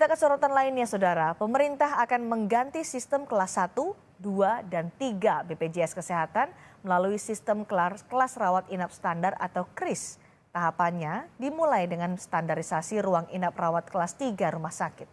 Kita ke sorotan lainnya, Saudara. Pemerintah akan mengganti sistem kelas 1, 2, dan 3 BPJS Kesehatan melalui sistem kelas rawat inap standar atau KRIS. Tahapannya dimulai dengan standarisasi ruang inap rawat kelas 3 rumah sakit.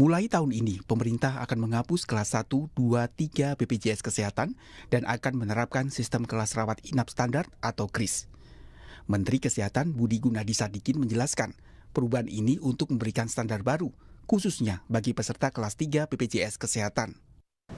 Mulai tahun ini, pemerintah akan menghapus kelas 1, 2, 3 BPJS Kesehatan dan akan menerapkan sistem kelas rawat inap standar atau KRIS. Menteri Kesehatan Budi Gunadi Sadikin menjelaskan, perubahan ini untuk memberikan standar baru, khususnya bagi peserta kelas 3 BPJS Kesehatan.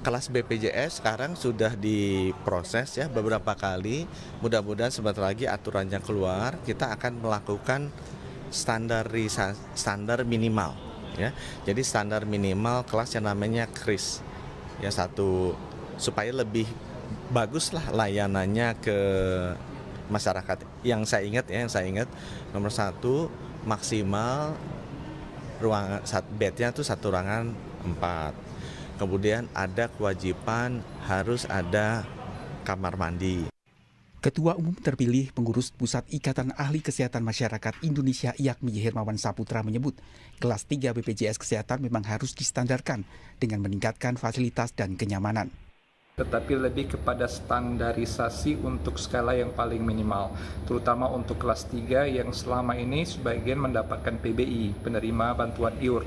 Kelas BPJS sekarang sudah diproses ya beberapa kali, mudah-mudahan sebentar lagi aturannya keluar, kita akan melakukan standar minimal. Ya, jadi standar minimal kelas yang namanya KRIS, ya satu supaya lebih bagus lah layanannya ke masyarakat. Yang saya ingat nomor satu maksimal ruang bednya itu satu ruangan 4. Kemudian ada kewajiban harus ada kamar mandi. Ketua Umum terpilih pengurus Pusat Ikatan Ahli Kesehatan Masyarakat Indonesia Iakmi Hermawan Saputra menyebut, kelas 3 BPJS Kesehatan memang harus distandarkan dengan meningkatkan fasilitas dan kenyamanan. Tetapi lebih kepada standarisasi untuk skala yang paling minimal, terutama untuk kelas 3 yang selama ini sebagian mendapatkan PBI, penerima bantuan iur.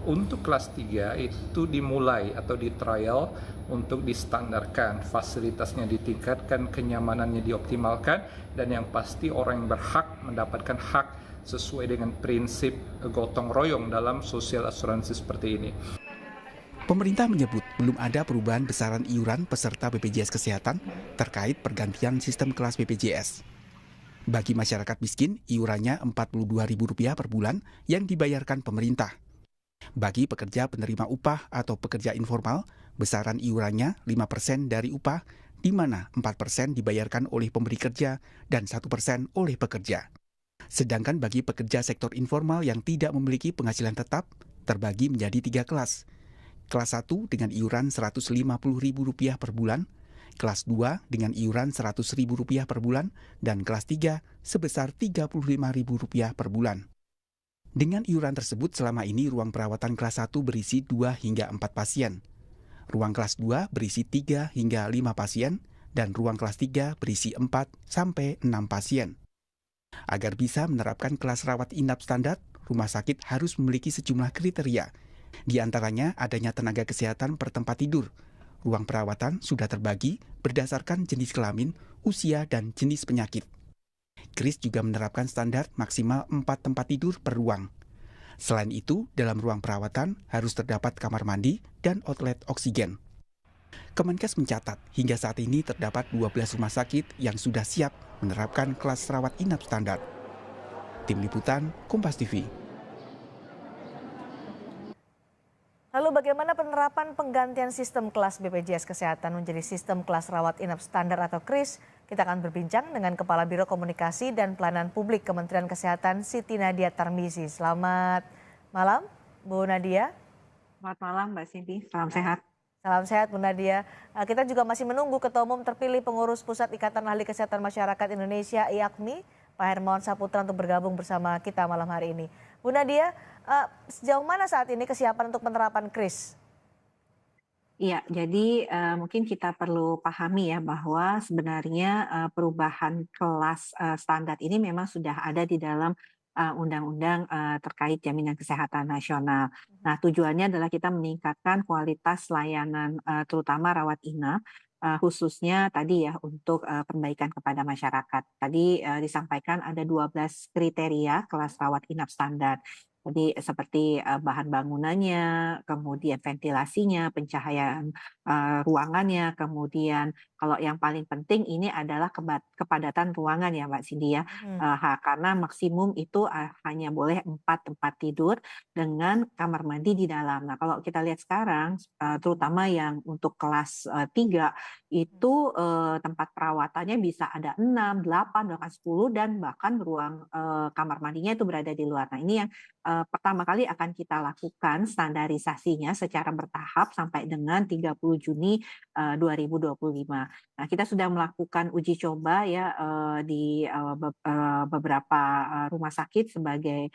Untuk kelas 3 itu dimulai atau di-trial untuk distandarkan, fasilitasnya ditingkatkan, kenyamanannya dioptimalkan, dan yang pasti orang yang berhak mendapatkan hak sesuai dengan prinsip gotong royong dalam sosial asuransi seperti ini. Pemerintah menyebut belum ada perubahan besaran iuran peserta BPJS Kesehatan terkait pergantian sistem kelas BPJS. Bagi masyarakat miskin, iurannya Rp42.000 per bulan yang dibayarkan pemerintah. Bagi pekerja penerima upah atau pekerja informal, besaran iurannya 5% dari upah, di mana 4% dibayarkan oleh pemberi kerja dan 1% oleh pekerja. Sedangkan bagi pekerja sektor informal yang tidak memiliki penghasilan tetap, terbagi menjadi 3 kelas. Kelas 1 dengan iuran Rp150.000 per bulan, kelas 2 dengan iuran Rp100.000 per bulan, dan kelas 3 sebesar Rp35.000 per bulan. Dengan iuran tersebut selama ini ruang perawatan kelas 1 berisi 2 hingga 4 pasien. Ruang kelas 2 berisi 3 hingga 5 pasien, dan ruang kelas 3 berisi 4 sampai 6 pasien. Agar bisa menerapkan kelas rawat inap standar, rumah sakit harus memiliki sejumlah kriteria. Di antaranya adanya tenaga kesehatan per tempat tidur. Ruang perawatan sudah terbagi berdasarkan jenis kelamin, usia, dan jenis penyakit. KRIS juga menerapkan standar maksimal 4 tempat tidur per ruang. Selain itu, dalam ruang perawatan harus terdapat kamar mandi dan outlet oksigen. Kemenkes mencatat, hingga saat ini terdapat 12 rumah sakit yang sudah siap menerapkan kelas rawat inap standar. Tim Liputan, Kompas TV. Lalu bagaimana penerapan penggantian sistem kelas BPJS Kesehatan menjadi sistem kelas rawat inap standar atau KRIS? Kita akan berbincang dengan Kepala Biro Komunikasi dan Pelayanan Publik Kementerian Kesehatan Siti Nadia Tarmizi. Selamat malam, Bu Nadia. Selamat malam, Mbak Cindy. Salam sehat. Salam sehat, Bu Nadia. Kita juga masih menunggu Ketua Umum terpilih pengurus Pusat Ikatan Ahli Kesehatan Masyarakat Indonesia Iakmi, Pak Hermawan Saputra, untuk bergabung bersama kita malam hari ini. Bu Nadia, sejauh mana saat ini kesiapan untuk penerapan KRIS? Iya, jadi mungkin kita perlu pahami ya bahwa sebenarnya perubahan kelas standar ini memang sudah ada di dalam undang-undang terkait jaminan kesehatan nasional. Nah, tujuannya adalah kita meningkatkan kualitas layanan terutama rawat inap, khususnya tadi ya untuk perbaikan kepada masyarakat. Tadi disampaikan ada 12 kriteria kelas rawat inap standar. Jadi seperti bahan bangunannya, kemudian ventilasinya, pencahayaan ruangannya, kemudian kalau yang paling penting ini adalah kepadatan ruangan ya Mbak Cindy ya, karena maksimum itu hanya boleh 4 tempat tidur dengan kamar mandi di dalam. Nah kalau kita lihat sekarang, terutama yang untuk kelas 3 itu tempat perawatannya bisa ada 6, 8, bahkan 10 dan bahkan ruang kamar mandinya itu berada di luar. Nah ini yang pertama kali akan kita lakukan standarisasinya secara bertahap sampai dengan 30 Juni 2025. Nah, kita sudah melakukan uji coba ya di beberapa rumah sakit sebagai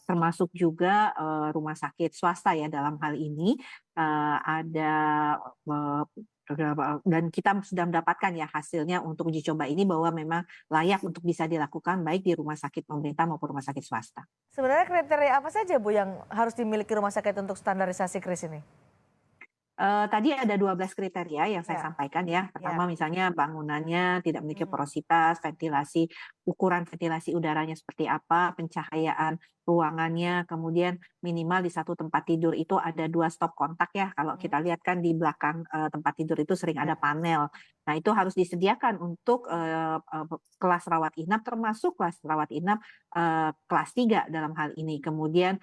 termasuk juga rumah sakit swasta ya dalam hal ini ada dan kita sudah mendapatkan ya hasilnya untuk uji coba ini bahwa memang layak untuk bisa dilakukan baik di rumah sakit pemerintah maupun rumah sakit swasta. Sebenarnya kriteria apa saja Bu yang harus dimiliki rumah sakit untuk standarisasi KRIS ini? Tadi ada 12 kriteria yang saya sampaikan ya. Pertama misalnya bangunannya tidak memiliki porositas, ventilasi, ukuran ventilasi udaranya seperti apa, pencahayaan ruangannya, kemudian minimal di satu tempat tidur itu ada 2 stop kontak ya. Kalau kita lihat kan di belakang tempat tidur itu sering ada panel. Nah, itu harus disediakan untuk kelas rawat inap termasuk kelas rawat inap kelas 3 dalam hal ini. Kemudian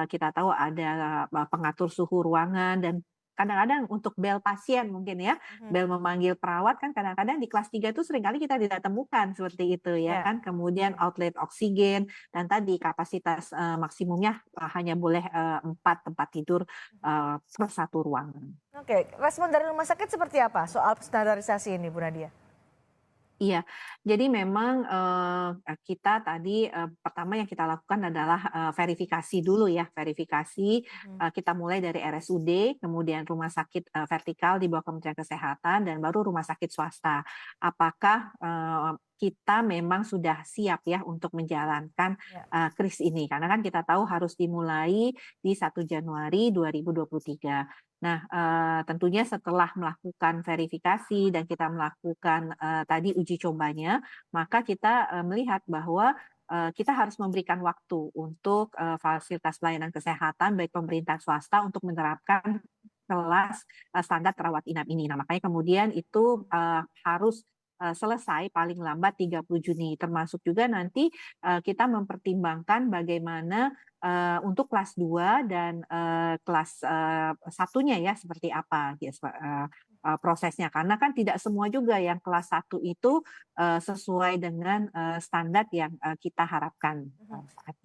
kita tahu ada pengatur suhu ruangan dan kadang-kadang untuk bel pasien mungkin ya, bel memanggil perawat kan kadang-kadang di kelas 3 itu seringkali kita tidak temukan seperti itu ya kan. Kemudian outlet oksigen dan tadi kapasitas maksimumnya hanya boleh 4 tempat tidur per satu ruangan. Oke, respon dari rumah sakit seperti apa soal standarisasi ini Bu Nadia? Iya, jadi memang kita tadi pertama yang kita lakukan adalah verifikasi dulu ya, verifikasi kita mulai dari RSUD, kemudian rumah sakit vertikal di bawah Kementerian Kesehatan dan baru rumah sakit swasta. Apakah kita memang sudah siap ya untuk menjalankan KRIS ini? Karena kan kita tahu harus dimulai di 1 Januari 2023. Nah, tentunya setelah melakukan verifikasi dan kita melakukan tadi uji cobanya, maka kita melihat bahwa kita harus memberikan waktu untuk fasilitas pelayanan kesehatan baik pemerintah swasta untuk menerapkan kelas standar rawat inap ini. Nah, makanya kemudian itu harus selesai paling lambat 30 Juni. Termasuk juga nanti kita mempertimbangkan bagaimana untuk kelas 2 dan kelas satunya ya seperti apa prosesnya. Karena kan tidak semua juga yang kelas 1 itu sesuai dengan standar yang kita harapkan.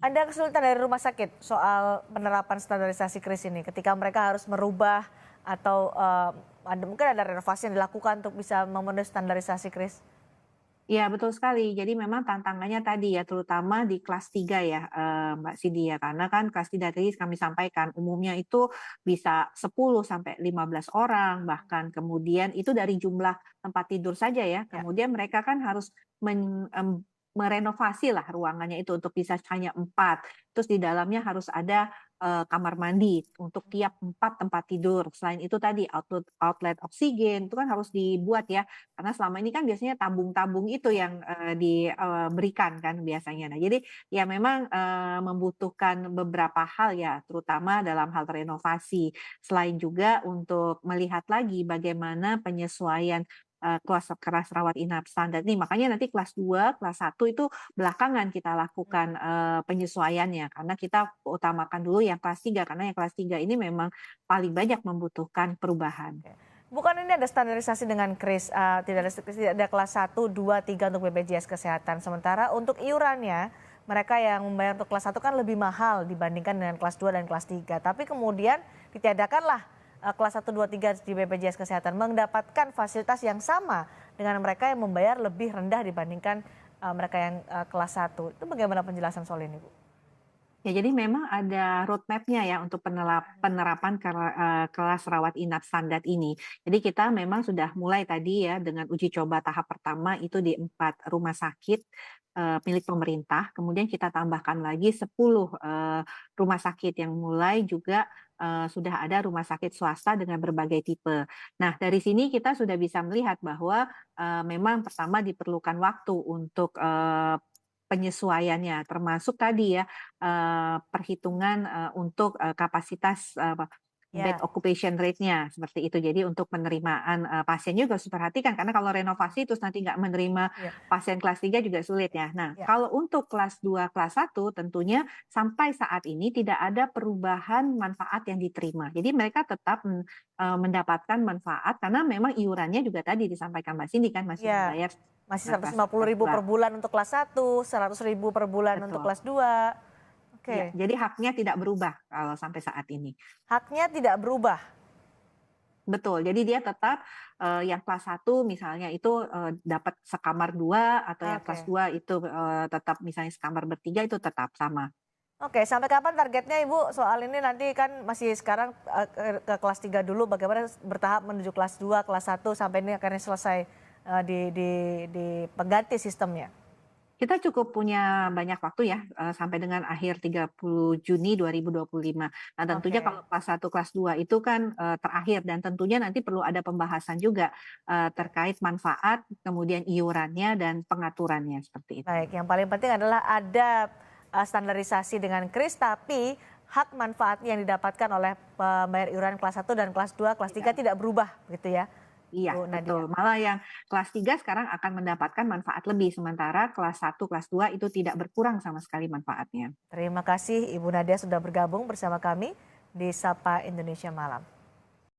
Ada kesulitan dari rumah sakit soal penerapan standarisasi KRIS ini ketika mereka harus merubah atau mungkin ada renovasi yang dilakukan untuk bisa memenuhi standarisasi KRIS? Iya betul sekali. Jadi memang tantangannya tadi ya terutama di kelas 3 ya Mbak Sidi ya. Karena kan kelas 3 tadi kami sampaikan umumnya itu bisa 10 sampai 15 orang bahkan kemudian itu dari jumlah tempat tidur saja ya. Kemudian mereka kan harus merenovasi lah ruangannya itu untuk bisa hanya 4. Terus di dalamnya harus ada kamar mandi untuk tiap 4 tempat tidur. Selain itu tadi outlet oksigen itu kan harus dibuat ya. Karena selama ini kan biasanya tabung-tabung itu yang diberikan kan biasanya. Nah, jadi ya memang membutuhkan beberapa hal ya, terutama dalam hal renovasi. Selain juga untuk melihat lagi bagaimana penyesuaian kelas rawat inap standar ini. Makanya nanti kelas 2, kelas 1 itu belakangan kita lakukan penyesuaiannya karena kita utamakan dulu yang kelas 3 karena yang kelas 3 ini memang paling banyak membutuhkan perubahan. Bukan ini ada standarisasi dengan KRIS, tidak ada kelas 1, 2, 3 untuk BPJS Kesehatan. Sementara untuk iurannya mereka yang membayar untuk kelas 1 kan lebih mahal dibandingkan dengan kelas 2 dan kelas 3. Tapi kemudian ditiadakanlah kelas 1, 2, 3 di BPJS Kesehatan mendapatkan fasilitas yang sama dengan mereka yang membayar lebih rendah dibandingkan mereka yang kelas 1. Itu bagaimana penjelasan soal ini, Bu? Ya, jadi memang ada roadmap-nya ya untuk penerapan kelas rawat inap standar ini. Jadi kita memang sudah mulai tadi ya dengan uji coba tahap pertama itu di 4 rumah sakit milik pemerintah. Kemudian kita tambahkan lagi 10 rumah sakit yang mulai juga sudah ada rumah sakit swasta dengan berbagai tipe. Nah, dari sini kita sudah bisa melihat bahwa memang pertama diperlukan waktu untuk penyesuaiannya, termasuk tadi ya perhitungan untuk kapasitas bed occupation rate-nya seperti itu. Jadi untuk penerimaan pasien juga harus diperhatikan karena kalau renovasi terus nanti nggak menerima pasien kelas 3 juga sulit ya. Nah, kalau untuk kelas 2, kelas 1 tentunya sampai saat ini tidak ada perubahan manfaat yang diterima. Jadi mereka tetap mendapatkan manfaat karena memang iurannya juga tadi disampaikan Mbak Cindy kan masih membayar masih 150.000 per bulan untuk kelas 1, 100.000 per bulan untuk kelas 2. Oke, jadi haknya tidak berubah kalau sampai saat ini. haknya tidak berubah. Betul, jadi dia tetap yang kelas 1 misalnya itu dapat sekamar 2 atau yang kelas Oke. 2 itu tetap misalnya sekamar bertiga itu tetap sama. Oke, sampai kapan targetnya Ibu soal ini nanti kan masih sekarang ke kelas 3 dulu, bagaimana bertahap menuju kelas 2, kelas 1 sampai ini akhirnya selesai di pengganti sistemnya? Kita cukup punya banyak waktu ya, sampai dengan akhir 30 Juni 2025. Nah tentunya Oke, kalau kelas 1, kelas 2 itu kan, terakhir dan tentunya nanti perlu ada pembahasan juga, terkait manfaat, kemudian iurannya dan pengaturannya, seperti itu. baik. Yang paling penting adalah ada standarisasi dengan KRIS, tapi hak manfaatnya yang didapatkan oleh pembayar iuran kelas 1 dan kelas 2, kelas 3 tidak berubah gitu ya, Iya, Bu Nadia? betul. Malah yang kelas 3 sekarang akan mendapatkan manfaat lebih, sementara kelas 1, kelas 2 itu tidak berkurang sama sekali manfaatnya. Terima kasih Ibu Nadia sudah bergabung bersama kami di Sapa Indonesia Malam.